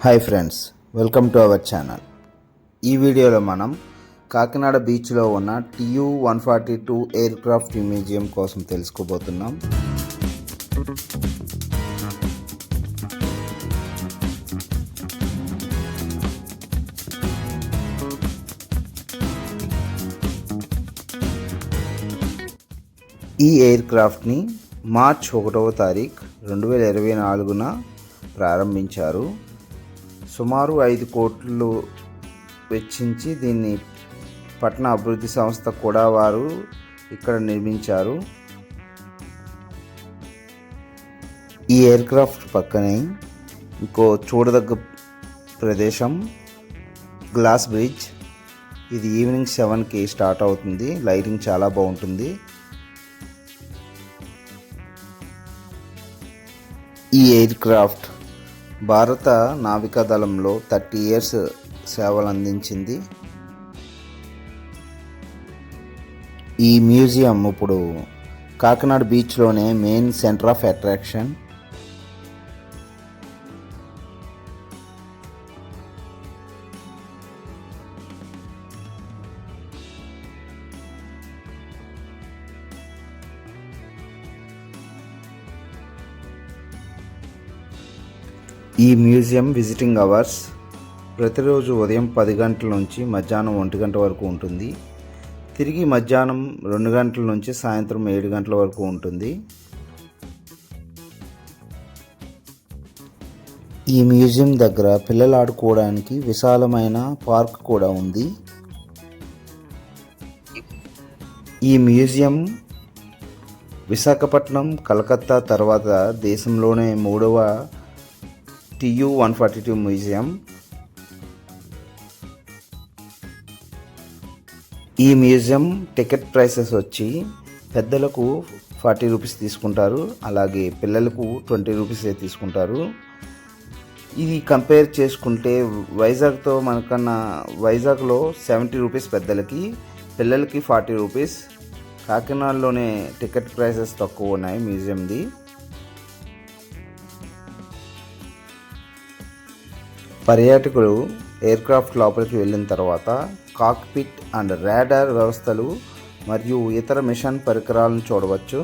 Hi friends, welcome to our channel. ఈ వీడియోలో మనం కాకినాడ బీచ్లో ఉన్న TU-142 ఎయిర్క్రాఫ్ట్ మ్యూజియం కోసం తెలుసుకోబోతున్నాం. ఈ ఎయిర్క్రాఫ్ట్ని మార్చ్ 1వ తారీఖు 2024న ప్రారంభించారు. సుమారు 5 కోట్లు వెచ్చించి దీన్ని పట్టణ అభివృద్ధి సంస్థ కూడా వారు ఇక్కడ నిర్మించారు. ఈ ఎయిర్క్రాఫ్ట్ పక్కనే ఇంకో చూడదగ్గ ప్రదేశం గ్లాస్ బ్రిడ్జ్. ఇది ఈవినింగ్ 7కి స్టార్ట్ అవుతుంది. లైటింగ్ చాలా బాగుంటుంది. ఈ ఎయిర్క్రాఫ్ట్ భారత నావికాదళంలో 30 years సేవలు అందించింది. ఈ మ్యూజియం ఇప్పుడు కాకినాడ బీచ్లోనే మెయిన్ సెంటర్ ఆఫ్ అట్రాక్షన్. ఈ మ్యూజియం విజిటింగ్ అవర్స్ ప్రతిరోజు ఉదయం 10 గంటల నుంచి మధ్యాహ్నం 1 గంట వరకు ఉంటుంది. తిరిగి మధ్యాహ్నం 2 గంటల నుంచి సాయంత్రం 7 గంటల వరకు ఉంటుంది. ఈ మ్యూజియం దగ్గర పిల్లలు ఆడుకోవడానికి విశాలమైన పార్క్ కూడా ఉంది. ఈ మ్యూజియం విశాఖపట్నం, కలకత్తా తర్వాత దేశంలోనే 3వ TU-142 మ్యూజియం. ఈ మ్యూజియం టికెట్ ప్రైసెస్ వచ్చి పెద్దలకు 40 రూపీస్ తీసుకుంటారు, అలాగే పిల్లలకు 20 రూపీసే తీసుకుంటారు. ఇది కంపేర్ చేసుకుంటే వైజాగ్తో మనకన్నా వైజాగ్లో 70 రూపీస్ పెద్దలకి, పిల్లలకి 40 రూపీస్. కాకినాడలోనే టికెట్ ప్రైసెస్ తక్కువ ఉన్నాయి మ్యూజియంది. పర్యాటకులు ఎయిర్క్రాఫ్ట్ లోపలికి వెళ్ళిన తర్వాత కాక్పిట్ అండ్ రాడార్ వ్యవస్థలు మరియు ఇతర మిషన్ పరికరాలను చూడవచ్చు.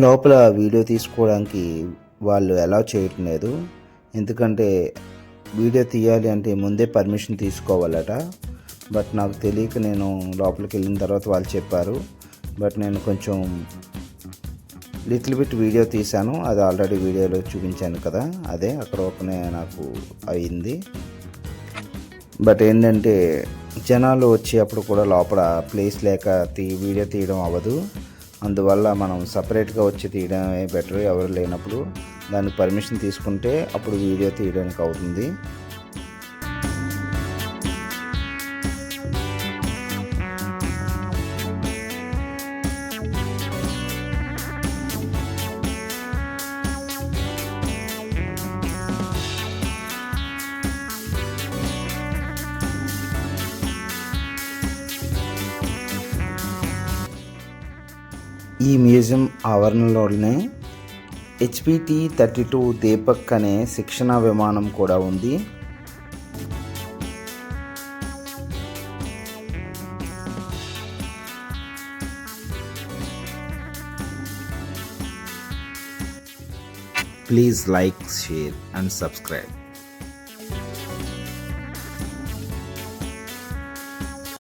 లోపల వీడియో తీసుకోవడానికి వాళ్ళు అలౌ చేయటం లేదు. ఎందుకంటే వీడియో తీయాలి అంటే ముందే పర్మిషన్ తీసుకోవాలట. బట్ నాకు తెలియక నేను లోపలికి వెళ్ళిన తర్వాత వాళ్ళు చెప్పారు. బట్ నేను కొంచెం లిటిల్ బిట్ వీడియో తీశాను. అది ఆల్రెడీ వీడియోలో చూపించాను కదా, అదే అక్కడ ఒకనే నాకు అయింది. బట్ ఏంటంటే జనాలు వచ్చేటప్పుడు కూడా లోపల ప్లేస్ లేక వీడియో తీయడం అవ్వదు. అందువల్ల మనం సపరేట్గా వచ్చి తీయడమే బెటర్. ఎవరు లేనప్పుడు దానికి పర్మిషన్ తీసుకుంటే అప్పుడు వీడియో తీయడానికి అవుతుంది. ఈ మ్యూజియం ఆవరణలోనే HPT-32 దీపక్ అనే శిక్షణ విమానం కూడా ఉంది. Please like, share and subscribe.